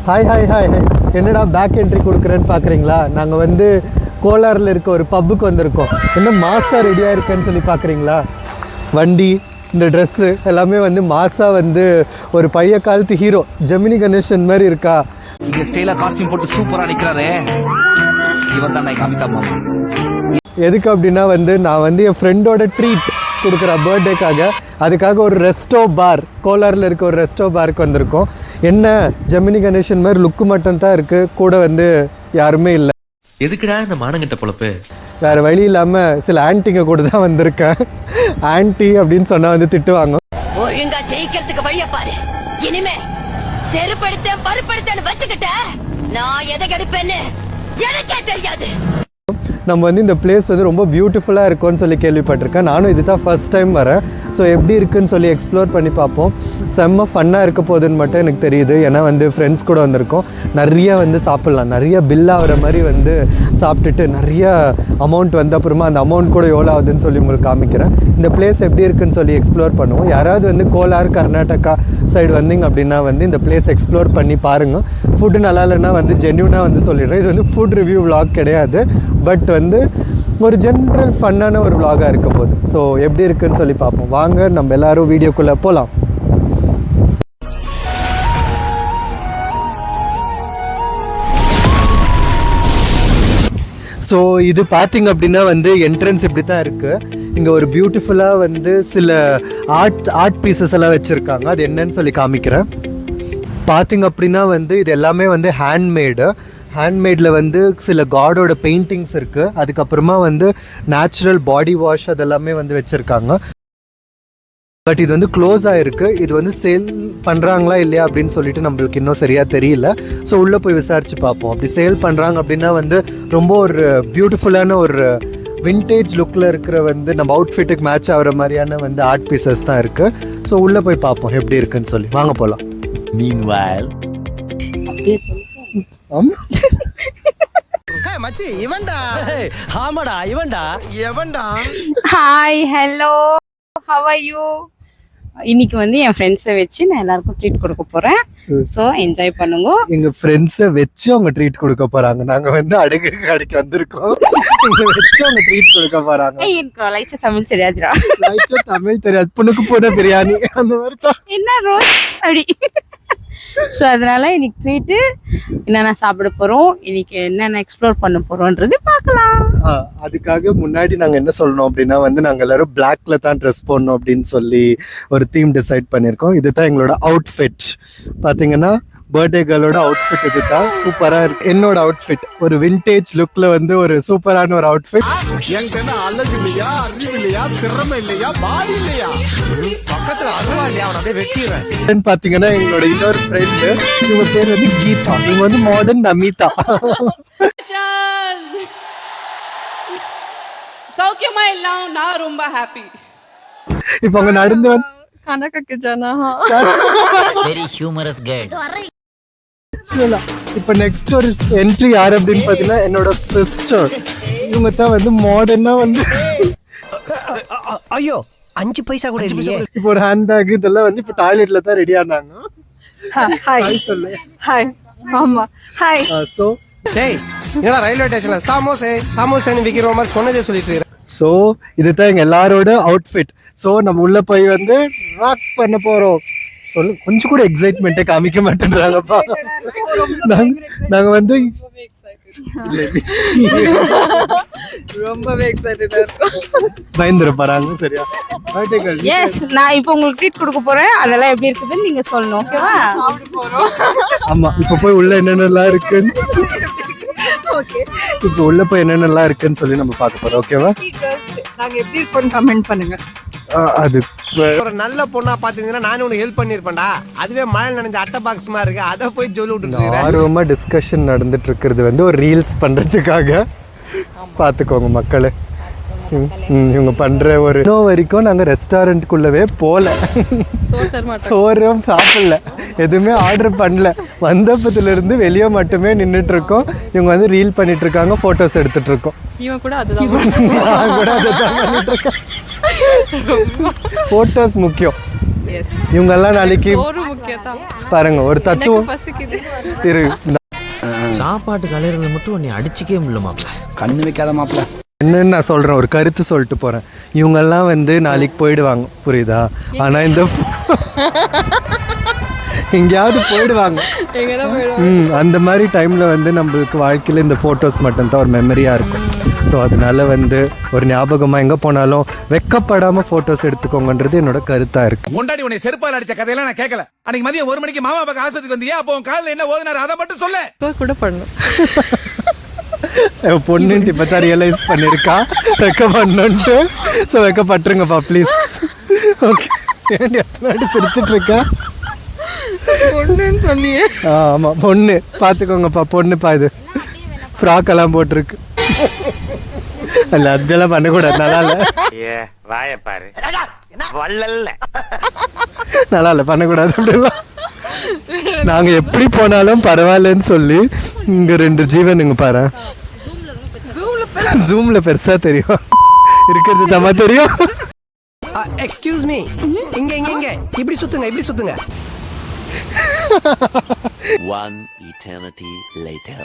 Hi hi hi hi. என்னடா back entry கொடுக்குறேன்னு பார்க்குறீங்களா? நாங்கள் வந்து கோலாரில் இருக்க ஒரு பப்புக்கு வந்திருக்கோம். என்ன மாசாக ரெடியாக இருக்கேன்னு சொல்லி பார்க்குறீங்களா? வண்டி, இந்த ட்ரெஸ்ஸு எல்லாமே வந்து மாசாக வந்து ஒரு பைய காலத்து ஹீரோ ஜெமினி கணேசன் மாதிரி இருக்கா? இங்கே ஸ்டைலாக காஸ்டியூம் போட்டு சூப்பராக நிற்கிறாரே, இவன் தான் காமிக்காம. எதுக்கு அப்படின்னா வந்து நான் வந்து என் ஃப்ரெண்டோட ட்ரீட் கொடுக்குற பர்த்டேக்காக, அதுக்காக ஒரு ரெஸ்டோ பார், கோலாரில் இருக்க ஒரு ரெஸ்டோ பாருக்கு வந்திருக்கோம். என்ன ஜெமினி கணேசன் மாதிரி லுக்கு மட்டும் தான் இருக்குது, கூட வந்து யாருமே இல்லை. எதுக்குடா இந்த மானங்கிட்ட பொழப்பு? வேறு வழி இல்லாமல் சில ஆன்ட்டிங்க கூட தான் வந்திருக்கேன். ஆன்ட்டி அப்படின்னு சொன்னால் வந்து திட்டுவாங்க. ஒழுங்கா ஜெயிக்கிறதுக்கு வழிய பாரு. இனிமே செருப்படுத்த பருப்படுத்தன்னு வச்சுக்கிட்ட நான் எதை கெடுப்பேன்னு எனக்கே தெரியாது. நம்ம வந்து இந்த பிளேஸ் வந்து ரொம்ப பியூட்டிஃபுல்லாக இருக்கும்னு சொல்லி கேள்விப்பட்டிருக்கேன். நானும் இது தான் ஃபர்ஸ்ட் டைம் வரேன். ஸோ எப்படி இருக்குன்னு சொல்லி எக்ஸ்ப்ளோர் பண்ணி பார்ப்போம். செம்ம ஃபன்னாக இருக்க போகுதுன்னு மட்டும் எனக்கு தெரியுது. ஏன்னா வந்து ஃப்ரெண்ட்ஸ் கூட வந்திருக்கோம். நிறைய வந்து சாப்பிட்லாம், நிறைய பில் ஆகிற மாதிரி வந்து சாப்பிட்டுட்டு நிறைய அமௌண்ட் வந்து அப்புறமா அந்த அமௌண்ட் கூட எவ்வளோ ஆகுதுன்னு சொல்லி உங்களுக்கு காமிக்கிறேன். இந்த பிளேஸ் எப்படி இருக்குன்னு சொல்லி எக்ஸ்ப்ளோர் பண்ணுவோம். யாராவது வந்து கோலார் கர்நாடகா சைடு வந்தீங்க அப்படின்னா வந்து இந்த பிளேஸ் எக்ஸ்ப்ளோர் பண்ணி பாருங்கள். ஃபுட்டு நல்லா இல்லைன்னா வந்து ஜென்யூனாக வந்து சொல்லிடுறேன். இது வந்து ஃபுட் ரிவ்யூ விளாக் கிடையாது, பட் வந்து ஒரு ஜென்ரல் ஃபன்னான ஒரு விளாகாக இருக்க போகுது. ஸோ எப்படி இருக்குன்னு சொல்லி பார்ப்போம். வாங்க நம்ம எல்லோரும் வீடியோக்குள்ளே போகலாம். ஸோ இது பார்த்திங்க அப்படின்னா வந்து என்ட்ரன்ஸ் இப்படி தான் இருக்குது. இங்கே ஒரு பியூட்டிஃபுல்லாக வந்து சில ஆர்ட் பீசஸ் எல்லாம் வச்சுருக்காங்க. அது என்னன்னு சொல்லி காமிக்கிறேன். பார்த்திங்க அப்படின்னா வந்து இது எல்லாமே வந்து ஹேண்ட்மேடில் வந்து சில காடோட பெயிண்டிங்ஸ் இருக்குது. அதுக்கப்புறமா வந்து நேச்சுரல் பாடி வாஷ் அதெல்லாமே வந்து வச்சுருக்காங்க. பட் இது வந்து க்ளோஸ் ஆகிருக்கு. இது வந்து சேல் பண்ணுறாங்களா இல்லையா அப்படின்னு சொல்லிட்டு நம்மளுக்கு இன்னும் சரியாக தெரியல. ஸோ உள்ளே போய் விசாரித்து பார்ப்போம். அப்படி சேல் பண்ணுறாங்க அப்படின்னா வந்து ரொம்ப ஒரு பியூட்டிஃபுல்லான ஒரு விண்டேஜ் லுக்கில் இருக்கிற வந்து நம்ம அவுட்ஃபிட்டுக்கு மேட்ச் ஆகிற மாதிரியான வந்து ஆர்ட் பீசஸ் தான் இருக்குது. ஸோ உள்ளே போய் பார்ப்போம் எப்படி இருக்குன்னு சொல்லி. வாங்க போகலாம். Meanwhile, மச்சி இவன்டா. ஆமாடா இவன்டா. எவன்டா? Hi, hello, how are you? இன்னைக்கு வந்து என் ஃப்ரெண்ட்ஸை வச்சு நான் எல்லாருக்கும் ட்ரீட் கொடுக்க போறேன். ஸோ என்ஜாய் பண்ணுங்க. எங்க ஃப்ரெண்ட்ஸை வச்சு அவங்க ட்ரீட் கொடுக்க போறாங்க. நாங்க வந்து அடகு கடைக்கு வந்திருக்கோம். எங்களை வச்சு அவங்க ட்ரீட் கொடுக்க போறாங்க. எனக்கு லைச்சா தமிழ் தெரியாதுடா. லைச்சா தமிழ் தெரியாது. புனுக்கு போன பிரியாணி அந்த மாதிரி தான். என்ன ரோஸ் அப்படி. ஸோ அதனால இன்னைக்கு ட்ரீட்டு என்னென்ன சாப்பிட போறோம், இன்னைக்கு என்னென்ன எக்ஸ்ப்ளோர் பண்ண போறோம்ன்றது பார்க்கலாம். அதுக்காக முன்னாடி நாங்கள் என்ன சொல்லணும் அப்படின்னா வந்து நாங்கள் எல்லாரும் பிளாக்ல தான் ட்ரெஸ் போடணும் அப்படின்னு சொல்லி ஒரு தீம் டிசைட் பண்ணியிருக்கோம். இதுதான் எங்களோட அவுட்ஃபிட். பார்த்தீங்கன்னா பர்த்டே கேர்ளோட அவுட்ஃபிட் இது தான். சூப்பராக இருக்கு. என்னோட அவுட்ஃபிட் ஒரு விண்டேஜ் லுக்கில் வந்து ஒரு சூப்பரான ஒரு அவுட்ஃபிட். அழகு இல்லையா, அறிவு இல்லையா, திறமை இல்லையா, பாடி இல்லையா, பக்கத்துல அதுவா இல்லையா, அவன் அப்படியே வெட்டிடுறேன். பார்த்தீங்கன்னா எங்களோட இன்னொரு ஃப்ரெண்டு, இவங்க பேர் வந்து கீதா. இவங்க வந்து மாடர்ன் நமிதா. சௌக்கியமா எல்லாம் நான் ரொம்ப ஹாப்பி. இப்போ அவங்க நடந்து வந்து கனகக்கு ஜனா வெரி ஹியூமரஸ் கேர்ள். இப்போ நெக்ஸ்ட் ஒரு என்ட்ரி யார் அப்படின்னு பார்த்தீங்கன்னா என்னோட சிஸ்டர். இவங்க தான் வந்து மாடர்னா வந்து ஐயோ 5 பைசா கூட இல்லையே. இப்போ ஒரு ஹேண்ட் பேக் இதெல்லாம் வந்து இப்போ டாய்லெட்ல தான் ரெடி ஆனாங்க. ஹாய் சொல்லு. ஹாய் ஆமா ஹாய். ஸோ டேய் என்னடா ரயில்வே ஸ்டேஷன்ல சாமோசேன்னு விக்கிற மாதிரி சொன்னதே சொல்லிட்டு இருக்கேன். ஸோ இதுதான் எங்கள் எல்லாரோட அவுட்ஃபிட். ஸோ நம்ம உள்ளே போய் வந்து ராக் பண்ண போகிறோம். சொல்லு, கொஞ்சம் கூட எக்ஸைட்மெண்ட்டே காமிக்க மாட்டேன்றாங்கப்பா. நாங்கள் வந்து ரொம்பவே எக்ஸைட்டடா இருக்கும். பயந்துட போறாங்க. சரியா? எஸ், நான் இப்போ உங்களுக்கு ட்ரீட் கொடுக்க போறேன். அதெல்லாம் எப்படி இருக்குதுன்னு நீங்க சொல்லணும். ஓகேவா? ஆமா, இப்போ போய் உள்ள என்னென்னலாம் இருக்குன்னு இப்போ உள்ள போய் என்னென்னலாம் இருக்குன்னு சொல்லி நம்ம பார்க்க போறோம். ஓகேவா? நாங்க எப்படி இருக்கோம்னு கமெண்ட் பண்ணுங்க. அது ஒரு நல்ல பொண்ணா பாத்தீங்கன்னா நானும் உனக்கு ஹெல்ப் பண்ணிருப்பேன்டா. அதுவே மழை நனைஞ்ச அட்டை பாக்ஸ் மாதிரி இருக்கு. அதை போய் சொல்லி விட்டுருக்கேன். ஆர்வமா டிஸ்கஷன் நடந்துட்டு இருக்கிறது வந்து ஒரு ரீல்ஸ் பண்றதுக்காக. பார்த்துக்கோங்க மக்களே. இவங்க பண்ற ஒரு இன்னும் வரைக்கும் நாங்கள் ரெஸ்டாரண்ட்டுக்குள்ளவே போகல, சோறும் சாப்பிடல, எதுவுமே ஆர்டர் பண்ணல. வந்தப்பத்திலிருந்து வெளியே மட்டுமே நின்றுட்டு இருக்கோம். இவங்க வந்து ரீல் பண்ணிட்டு இருக்காங்க, ஃபோட்டோஸ் எடுத்துட்டு இருக்கோம். இவன் கூட அதுதான் நான் கூட அதுதான் பண்ணிட்டு இருக்கேன். ஃபோட்டோஸ் முக்கியம். இவங்கெல்லாம் நாளைக்கு ஒரு முக்கியதான் பாருங்க ஒரு தத்துவம் பசிக்குது இரு சாப்பாட்டு கலையிறத மட்டும் நீ அடிச்சுக்கவே முடியல மாப்ள. கண்ணு வைக்காத மாப்பிள்ள. என்னன்னு நான் சொல்கிறேன், ஒரு கருத்து சொல்லிட்டு போகிறேன். இவங்கெல்லாம் வந்து நாளைக்கு போயிடுவாங்க, புரியுதா? ஆனால் இந்த எங்கேயாவது போயிடுவாங்க. அந்த மாதிரி டைமில் வந்து நம்மளுக்கு வாழ்க்கையில் இந்த ஃபோட்டோஸ் மட்டும்தான் ஒரு மெமரியாக இருக்கும். ஸோ அதனால வந்து ஒரு ஞாபகமாக எங்கே போனாலும் வெக்கப்படாமல் ஃபோட்டோஸ் எடுத்துக்கோங்கன்றது என்னோட கருத்தாக இருக்குது. முன்னாடி உன்னை செருப்பால் அடிச்ச கதையெல்லாம் நான் கேட்கல. அன்னைக்கு மதியம் 1 மணிக்கு மாமா பக்கம் ஆஸ்பத்திரிக்கு வந்தியா? அப்போ உன் காலில் என்ன ஓதுனாரு அதை மட்டும் சொல்லு. கூட பண்ணணும். பொண்ணுன்ட்டு இப்போ தான் ரியலைஸ் பண்ணியிருக்கா வெக்க பண்ணுன்ட்டு. ஸோ வெக்கப்பட்டுருங்கப்பா ப்ளீஸ். ஓகே சரி, எத்தனை சிரிச்சிட்டு இருக்கா? பொண்ணுன்னு சொன்னியே. ஆமாம் பொண்ணு, பார்த்துக்கோங்கப்பா பொண்ணுப்பா. இது ஃப்ராக் எல்லாம் போட்டிருக்கு. அல்ல அதெல்லாம் பண்ணக்கூடாது, நல்லா இல்லை. நல்லா இல்லை, பண்ணக்கூடாது அப்படிலாம். நாங்கள் எப்படி போனாலும் பரவாயில்லன்னு சொல்லி இங்கே 2 ஜீவனுங்க பாரு. ஜூமில் பெருசாக தெரியும், இருக்கிறது தம்மா தெரியும். எக்ஸ்கியூஸ் மீ, இங்க இங்க இங்க இப்படி சுத்துங்க, இப்படி சுத்துங்க. One eternity later.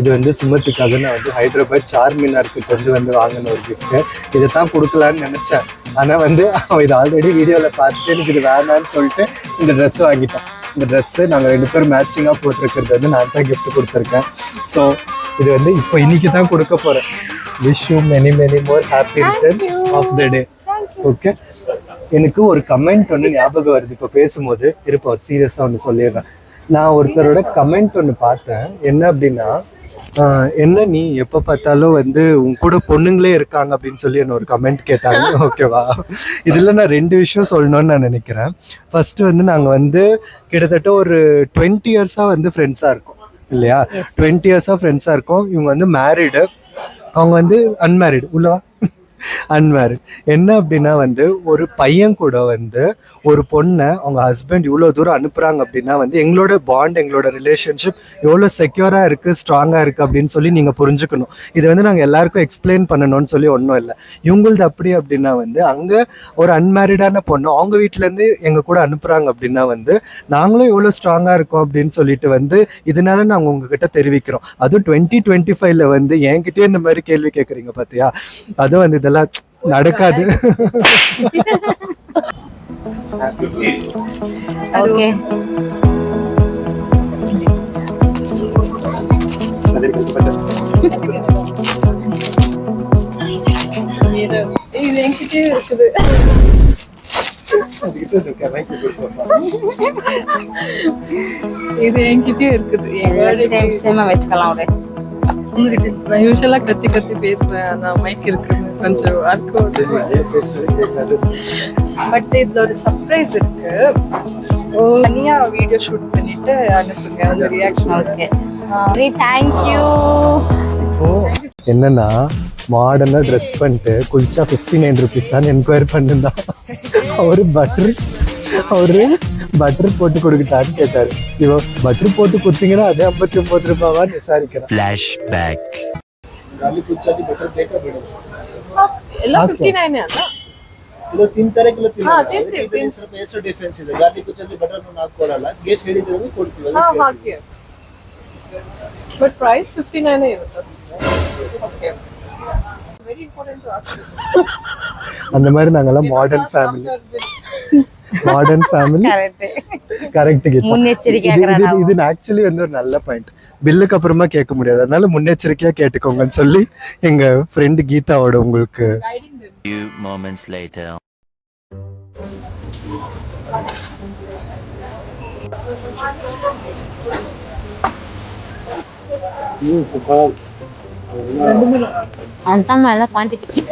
இது வந்து சுமத்துக்காக நான் வந்து ஹைதராபாத் சார்மினார் கிட்ட வந்து வாங்கின ஒரு கிஃப்ட்டு. இதை தான் கொடுக்கலான்னு நினச்சேன். ஆனால் வந்து அவன் இது ஆல்ரெடி வீடியோவில் பார்த்துட்டு எனக்கு இது வேணான்னு சொல்லிட்டு இந்த ட்ரெஸ் வாங்கிட்டான். இந்த ட்ரெஸ்ஸு நாங்கள் 2 பேரும் மேட்சிங்காக போட்டிருக்கிறது வந்து நான் தான் கிஃப்ட் கொடுத்துருக்கேன். ஸோ இது வந்து இப்போ இன்னைக்கு தான் கொடுக்க போகிறேன். Wish you many many more happy returns of the day. Okay, எனக்கு ஒரு கமெண்ட் ஒன்று ஞாபகம் வருது இப்போ பேசும்போது. இருப்ப ஒரு சீரியஸாக ஒன்று சொல்லிடுறேன். நான் ஒருத்தரோட கமெண்ட் ஒன்று பார்த்தேன். என்ன அப்படின்னா, என்ன நீ எப்போ பார்த்தாலும் வந்து உன் கூட பொண்ணுங்களே இருக்காங்க அப்படின்னு சொல்லி என்ன ஒரு கமெண்ட் கேட்டாங்க. ஓகேவா, இதில் நான் 2 விஷயம் சொல்லணும்னு நான் நினைக்கிறேன். ஃபர்ஸ்ட் வந்து நாங்கள் வந்து கிட்டத்தட்ட ஒரு 20 இயர்ஸாக வந்து ஃப்ரெண்ட்ஸாக இருக்கோம் இல்லையா? 20 இயர்ஸாக ஃப்ரெண்ட்ஸாக இருக்கோம். இவங்க வந்து மேரிடு, அவங்க வந்து அன்மேரிடு. உள்ளவா அன்மேரிட். என்ன அப்படின்னா வந்து ஒரு பையன் கூட வந்து ஒரு பொண்ணை அவங்க ஹஸ்பண்ட் இவ்வளோ தூரம் அனுப்புகிறாங்க அப்படின்னா வந்து எங்களோட பாண்ட், எங்களோட ரிலேஷன்ஷிப் எவ்வளோ செக்யூராக இருக்குது, ஸ்ட்ராங்காக இருக்குது அப்படின்னு சொல்லி நீங்கள் புரிஞ்சுக்கணும். இதை வந்து நாங்கள் எல்லாருக்கும் எக்ஸ்பிளைன் பண்ணணும்னு சொல்லி ஒன்றும் இல்லை. இவங்களது அப்படி அப்படின்னா வந்து அங்கே ஒரு அன்மேரிடான பொண்ணு அவங்க வீட்டிலேருந்து எங்கள் கூட அனுப்புகிறாங்க அப்படின்னா வந்து நாங்களும் எவ்வளோ ஸ்ட்ராங்காக இருக்கோம் அப்படின்னு சொல்லிட்டு வந்து இதனால நாங்கள் உங்ககிட்ட தெரிவிக்கிறோம். அதுவும் 2025 வந்து என்கிட்டயே இந்த மாதிரி கேள்வி கேட்குறீங்க பார்த்தியா? அதுவும் வந்து இதெல்லாம் நடக்காது. ஓகே இது என்கிட்டயே இருக்குது. இது என்கிட்டயே இருக்குது. சேமா வச்சுக்கலாம். ஒரு நான் யூஸ்வலா கத்தி பேசுவேன். நான் மைக் இருக்குது கொஞ்சம் பட் இதுல ஒரு சர்ப்ரைஸ் இருக்கு. தனியா வீடியோ ஷூட் பண்ணிட்டு அனுப்புங்க அந்த ரியாக்ஷன். Okay thank you. இப்போ என்னன்னா மாடர்னாக ட்ரெஸ் பண்ணிட்டு குளிச்சா 59 rupees என்கொயரி பண்ணிருந்தான். அவரு பட்டர் போட்டு கொடுக்கிட்டான்னு கேட்டாரு. இவ பட்டர் போட்டு கொடுத்தீங்கன்னா அதே 59 ரூபாவான்னு விசாரிக்கிறேன். Flashback. ಎಲ್ಲ 59 ಅಲ್ಲ ಕಿಲೋ ತಿಂತಾರೆ, ಕಿಲೋ ತಿನ್ನಲ್ಲ. ಸ್ವಲ್ಪ ಹೆಸರು ಡಿಫರೆನ್ಸ್ ಇದೆ. ಗಾರ್ಲಿ ಕುಚ್ಚಲ್ಲಿ ಬಟರ್ ನಾವು ಕೊಡಲ್ಲ, ಗೇಸ್ ಹೇಳಿದ್ರೆ ಕೊಡ್ತೀವಿ. ಹಾಕಿ ಬಟ್ ಪ್ರೈಸ್ 59 ಇರುತ್ತೆ. Okay very important to ask. அந்த மாதிரி நாங்கெல்லாம் மாடர்ன் ஃபேமிலி. கரெக்ட். இது ஆக்சுவலி வந்து ஒரு நல்ல பாயிண்ட். பில்லுக்கு அப்புறமா கேட்க முடியாது, அதனால முன்னெச்சரிக்கையா கேட்டுக்கோங்கன்னு சொல்லி எங்க ஃப்ரெண்ட் கீதாவோட உங்களுக்கு. Few moments later. அந்த மேல குவாண்டிட்டி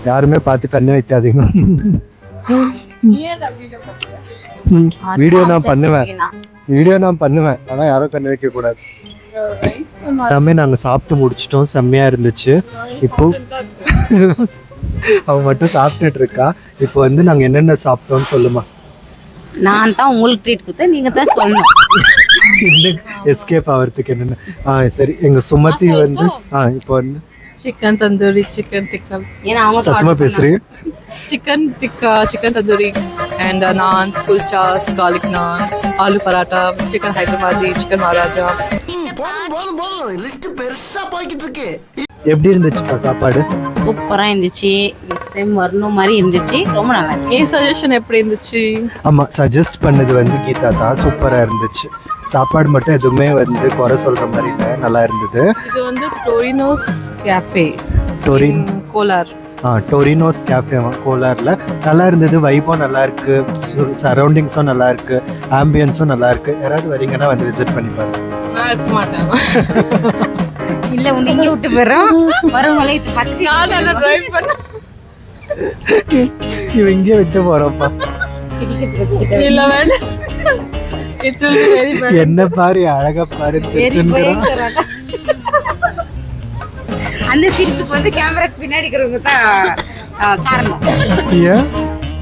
யாருமே பார்த்து கண்ணு வைக்காதீங்க. வீடியோ நான் பண்ணுவேன் ஆனா யாரும் கண்ணு வைக்க கூடாது. எல்லாமே நாங்க சாப்பிட்டு முடிச்சிட்டோம், செம்மையா இருந்துச்சு. இப்போ அவ மட்டும் சாப்பிட்டுட்டு இருக்கா. இப்போ வந்து நாங்க என்னென்ன சாப்பிட்டோம்னு சொல்லுமா? நான் தான் உங்களுக்கு ட்ரீட் கொடுத்தேன், நீங்க தான் சொல்லணும். இன்னும் எஸ்கேப் ஆகிறதுக்கு என்னென்ன சரி எங்கள் சுமதி வந்து இப்போ வந்து சிக்கன் தந்தூரி சிக்கன் டிக்கா ஏன்னா அவங்க சத்தமாக பேசுகிறீங்க. Chicken tikka chicken tandoori and naans kulcha garlic naan aloo paratha chicken Hyderabadi chicken Maharaja. போதும் லிஸ்ட் பெருசா போய்கிட்டு இருக்கு. எப்படி இருந்துச்சுப்பா சாப்பாடு? சூப்பரா இருந்துச்சு. நெக்ஸ்ட் டைம் வரணும் மாதிரி இருந்துச்சு. ரொம்ப நல்லா இருந்துச்சு. என் சஜஷன் எப்படி இருந்துச்சு? ஆமாம், சஜஸ்ட் பண்ணது வந்து கீதா தான். சூப்பராக இருந்துச்சு. சாப்பாடு மட்டும் எதுவுமே வந்து குறை சொல்கிற மாதிரி இல்லை, நல்லா இருந்தது. இது வந்து டோரினோஸ் கேஃபே கோலார். டொரினோஸ் கேஃபே கோலாரில் நல்லா இருந்தது. வைபும் நல்லா இருக்கு, சரௌண்டிங்ஸும் நல்லா இருக்கு, ஆம்பியன்ஸும் நல்லா இருக்கு. யாராவது வரீங்கன்னா வந்து விசிட் பண்ணி பாருங்க. நான் இருக்க மாட்டேன். இல்ல உன்னை இங்கே விட்டு போயிடும். வரவங்களே இது பார்த்துட்டு நான் நல்லா டிரைவ் பண்ண. இவன் இங்கே விட்டு போகிறோம்ப்பா. இல்ல வேண்டாம். It will be very bad. என்ன பாரு, அழகா பாரு. அந்த சிரிப்புக்கு வந்து கேமராக்கு பின்னாடி இருக்கிறவங்க தான் காரணம். ஏன்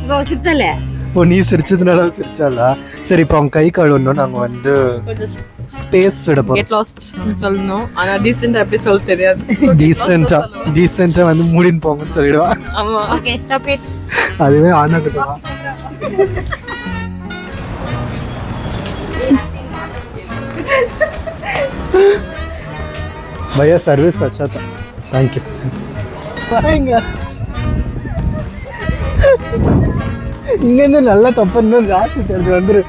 இப்போ சிரிச்சல? ஓ, நீ சிரிச்சதுனால அவ சிரிச்சாளா? சரி, இப்போ அவங்க கை கழுவணும். நாங்கள் வந்து ஸ்பேஸ் விட Get போகிறோம். lost சொல்லணும். ஆனா டீசென்ட் அப்படி சொல்ல தெரியாது. டீசெண்டாக வந்து மூடின்னு போங்கன்னு சொல்லிடுவா. ஆமா. Okay, stop it. அதுவே ஆனாக்கிட்டவா. भैया सर्विस अच्छा था, थैंक यू. இங்கேருந்து நல்லா தப்புன்னு ஜாஸ்தி தெரிஞ்சு வந்துரு.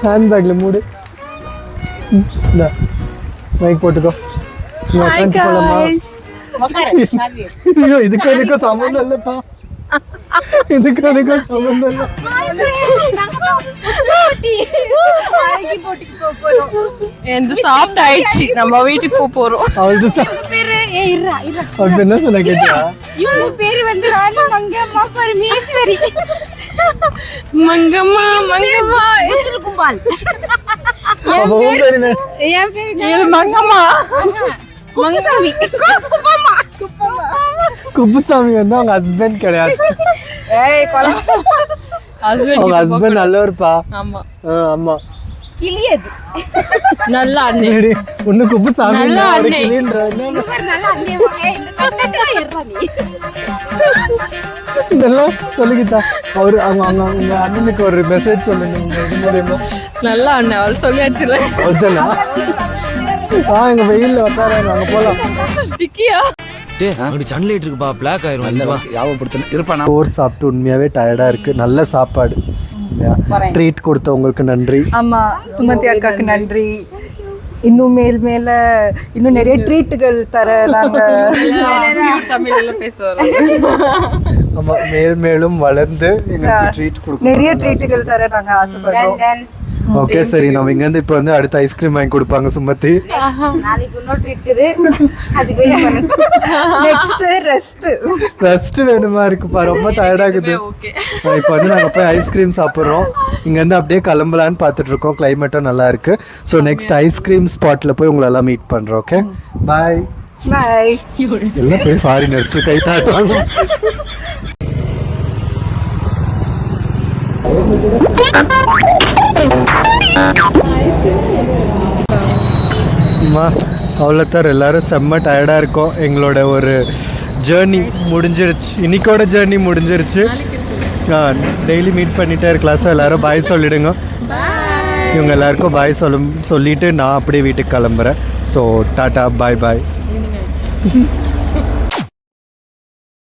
ஹேண்ட்பேக்கில் மூடு. மைக் போட்டுக்கோ. ஐயோ, இதுக்கு எனக்கு சம்மந்தம் இல்லைப்பா. இதுக்கு எனக்கு சம்மந்தம் இல்லை. எந்த சாப்பிட்டு ஆயிடுச்சு, நம்ம வீட்டுக்கு போறோம். அவளுக்கு அவளுக்கு என்ன சொல்ல கேட்டா? இவங்க பேரு வந்து ராணி மங்கம்மா பரமேஸ்வரி. மங்கம்மா மங்கம்மா கும்பால். என் பேரு மங்கம்மா மங்கசாமி. குப்பம்மா. குப்புசாமி வந்து அவங்க ஹஸ்பண்ட் கிடையாது. அவங்க ஹஸ்பண்ட் நல்லவர்ப்பா. ஆமா ஆமா, கிளியது நல்லா அண்ணே. ஒண்ணு குப்புசாமி நல்லா அண்ணே. நல்லா அண்ணியமா. இந்த கட்டத்துல ஏறா நீ. இதெல்லாம் சொல்லிக்கிட்டா அவரு அவங்க அண்ணனுக்கு ஒரு மெசேஜ் சொல்லுங்க. இது மூலியமா நல்லா அண்ணே அவள் சொல்லியாச்சுல. ஒருத்தனா எங்க வெயில்ல உட்காராங்க, அங்க போலாம். டிக்கியா சன்லைட் இருக்குப்பா, பிளாக் ஆயிரும். யாவப்படுத்த இருப்பானா. ஓர் சாப்பிட்டு உண்மையாவே டயர்டா இருக்கு. நல்ல சாப்பாடு, ட்ரீட் கொடுத்தவங்களுக்கு நன்றி. ஆமா, சுமதி அக்காக்கு நன்றி. இன்னும் மேல இன்னும் நிறைய ட்ரீட்டுகள் தர நாங்க தமிழ்ல பேசுறோம். ஆமா, மேலும் வளர்ந்து எங்களுக்கு ட்ரீட் கொடுக்கணும். நிறைய ட்ரீட்டுகள் தர நாங்க ஆசைப்படுறோம். ஓகே, சரி. நம்ம இங்க இருந்து இப்போ வந்து அடுத்த ஐஸ்கிரீம் வாங்கி கொடுப்பாங்க சுமதி. நாளைக்கு இன்னொரு இருக்குது, அதுக்கு வெயிட் பண்ணுங்க. நெக்ஸ்ட் ரெஸ்ட் வேணுமா இருக்குப்பா, ரொம்ப டயர்டாகுது. இப்போ வந்து நாங்கள் போய் ஐஸ்கிரீம் சாப்பிட்றோம். இங்கேருந்து அப்படியே கிளம்பலான்னு பார்த்துட்டு இருக்கோம். கிளைமேட்டும் நல்லா இருக்கு. ஸோ நெக்ஸ்ட் ஐஸ்கிரீம் ஸ்பாட்டில் போய் உங்களெல்லாம் மீட் பண்ணுறோம். ஓகே, பாய். எல்லாம் போய் ஃபாரினர்ஸ் கை தாட்டுவாங்க. அவ்வளோத்தார், எல்லாரும் செம்ம டயர்டாக இருக்கோம். எங்களோட ஒரு ஜேர்னி முடிஞ்சிருச்சு. இன்னைக்கோட ஜேர்னி முடிஞ்சிருச்சு. டெய்லி மீட் பண்ணிகிட்டே இருக்கலாம். ஸோ எல்லோரும் பாய் சொல்லிவிடுங்க. இவங்க எல்லாருக்கும் பாய் சொல்லிவிட்டு நான் அப்படியே வீட்டுக்கு கிளம்புறேன். ஸோ டாட்டா, பாய் பாய்.